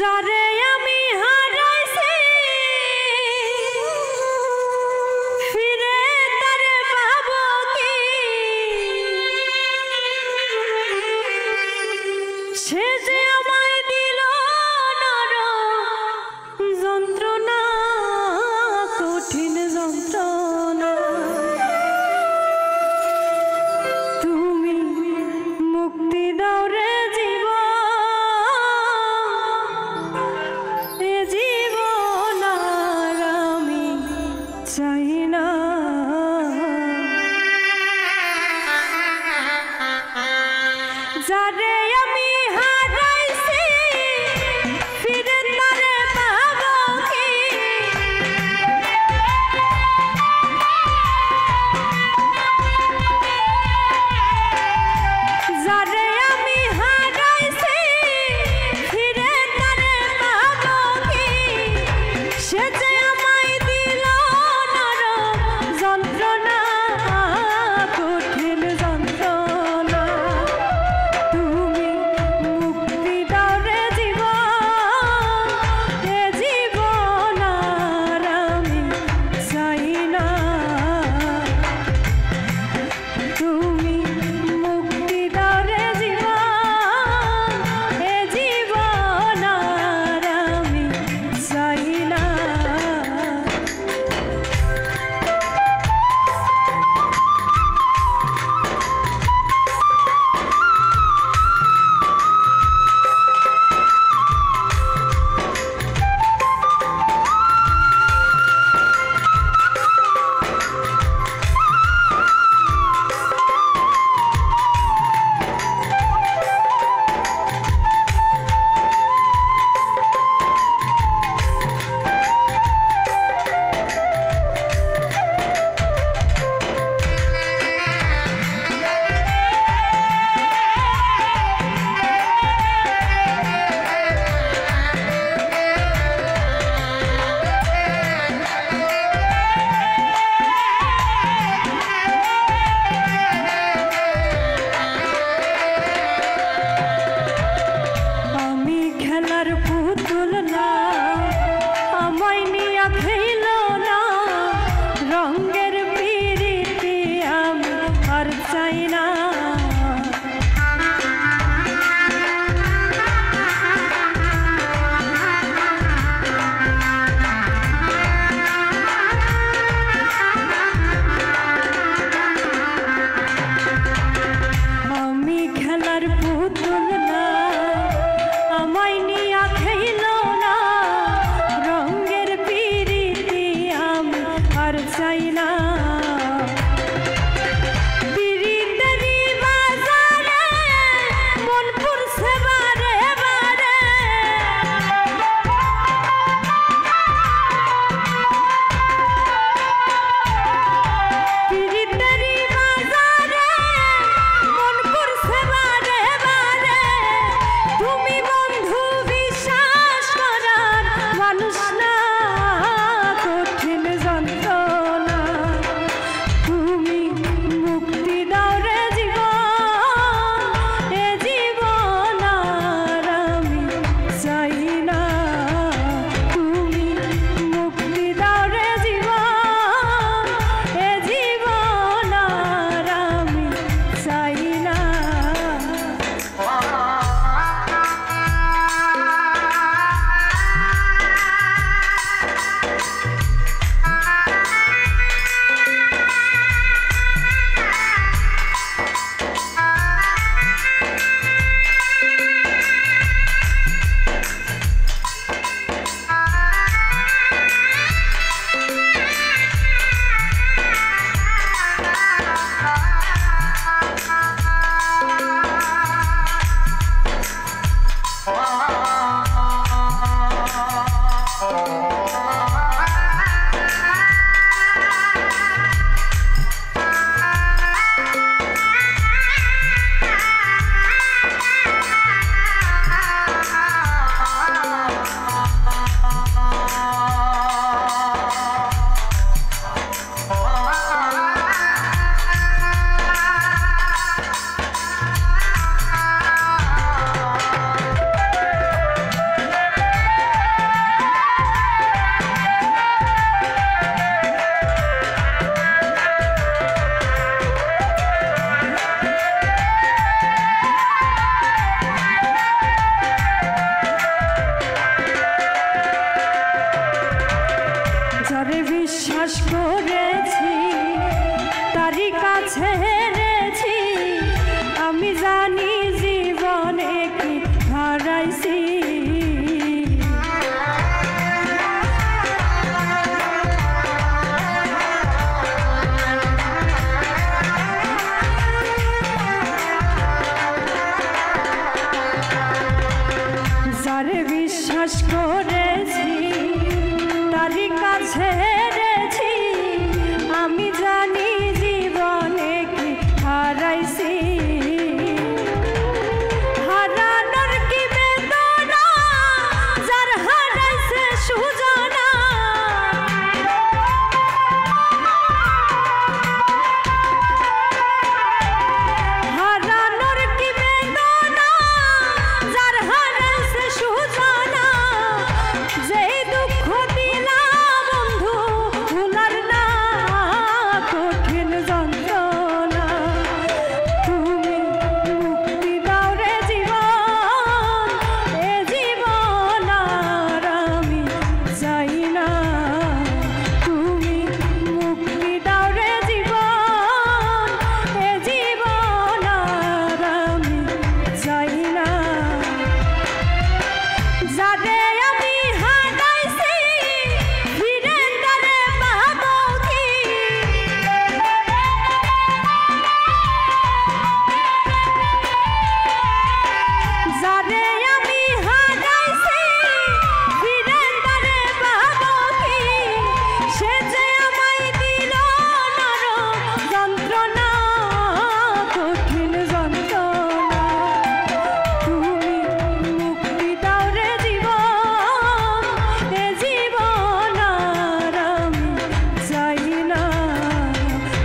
যারে আমি হারাইছি ফিরে তারে পাবো কি সে যে আমায় দিল নরম যন্ত্রণা কঠিন যন্ত্রণা তুমি মুক্তি দাও রে যারে আমি হারাইছি ফিরে তারে পাবো কি যারে আমি হারাইছি ফিরে তারে পাবো কি সে যে আমায় দিল নরম যন্ত্রণা কঠিন যন্ত্রণা পুতুল না আমায় নিয়া খেল না রঙের পিরিতি আমি আর চাই না আমি খেলার পুতুল না আমায় নিয়া খেল না রঙের পিরিতি আমি আর চাই না বিশ্বাস করেছি তারই কাছে হেরেছি আমি জানি জীবনে কি হারাইছি হারানোর কি বেদনা যার হারাইছে সুজানা হারানোর কি বেদনা যার হারাইছে সুজানা যেই দুঃখ দিলা বন্ধু ভুলার না কঠিন যন্ত্রণা তুমি মুক্তি দাও রে জীবন এ জীবন আর আমি চাই না তুমি মুক্তি দাও রে জীবন এ জীবন আর আমি চাই না যারে আমি হারাইছি ফিরে তারে পাবো কি যারে আমি হারাইছি ফিরে তারে পাবো কি সে যে আমায় দিল নরম যন্ত্রণা কঠিন যন্ত্রণা তুমি মুক্তি দাও রে জীবন এ জীবন আর আমি চাই না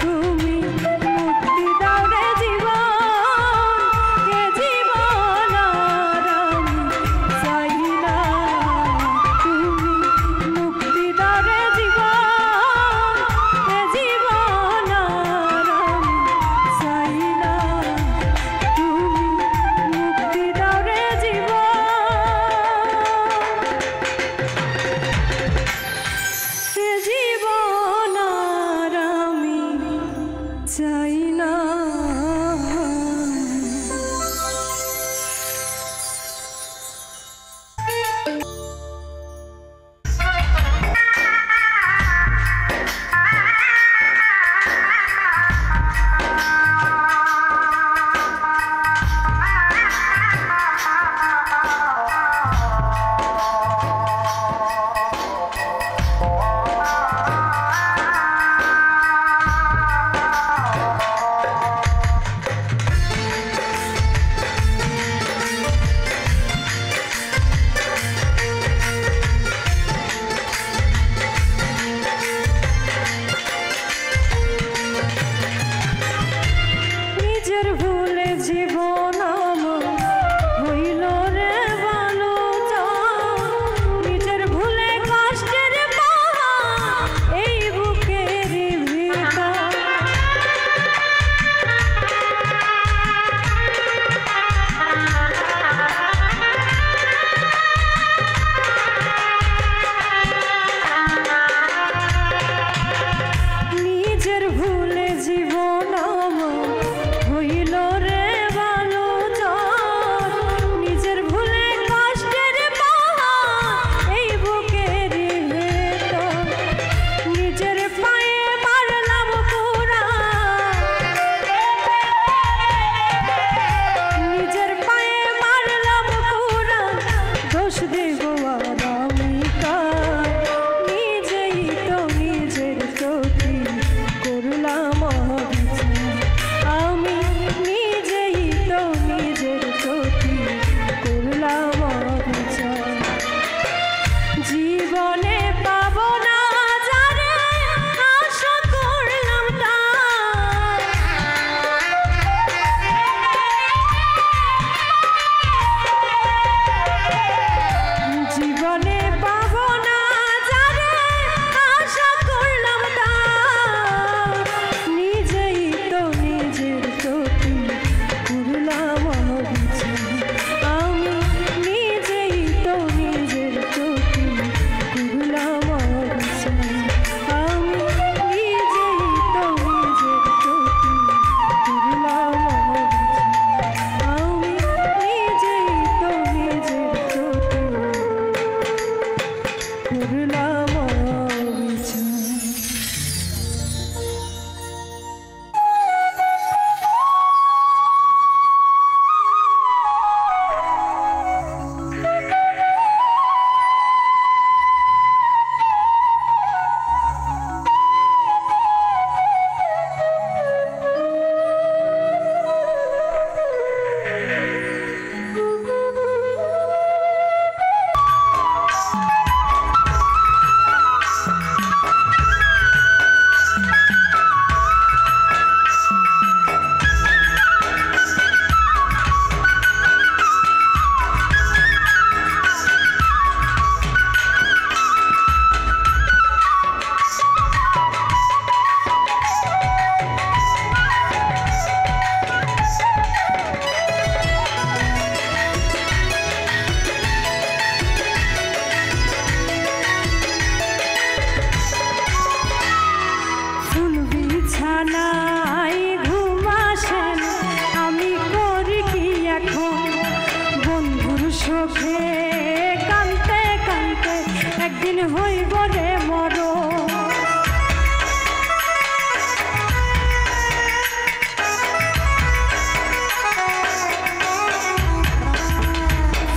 তুমি মুক্তি দাও রে জীবন এ জীবন আর আমি চাই না তুমি মুক্তি দাও রে জীবন এ জীবন আর আমি চাই না তুমি মুক্তি দাও রে জীবন এ জীবন আর আমি চাই না নিজের ভুলে জীবন আমার হইল রে ভালো নিজের ভুলে কষ্টের পাওয়া এই বুকের ভিতর নিজের ভুলে জীবন আমার হইল রে ভালো নিজের ভুলে কষ্টের পাওয়া এই বুকের ভেতর নিজের পায়ে মারলাম পুরা নিজের পায়ে মারলাম পুরা দোষ দেব আর আমি কার নিজেই তো নিজের চোখে করলাম অবিচার আমি নিজেই তো নিজের চোখে করলাম অবিচার জীবনে পাবো না যারে আশা করলাম তার জীবনে একদিন হইব রে মরণ।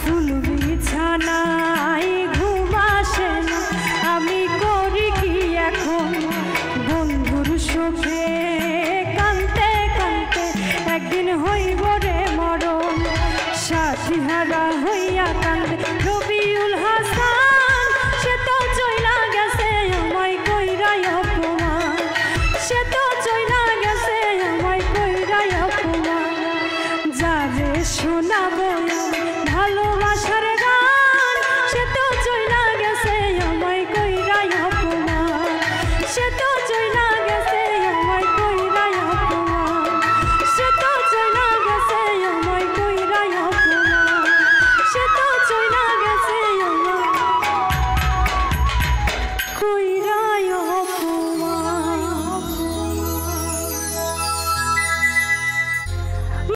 ফুল বিছানায় ঘুম আসে না, আমি করি কি এখন বন্ধুর সুখে কাঁদতে কাঁদতে একদিন হইব রে মরণ। সাথী হারা হইয়া কান্দে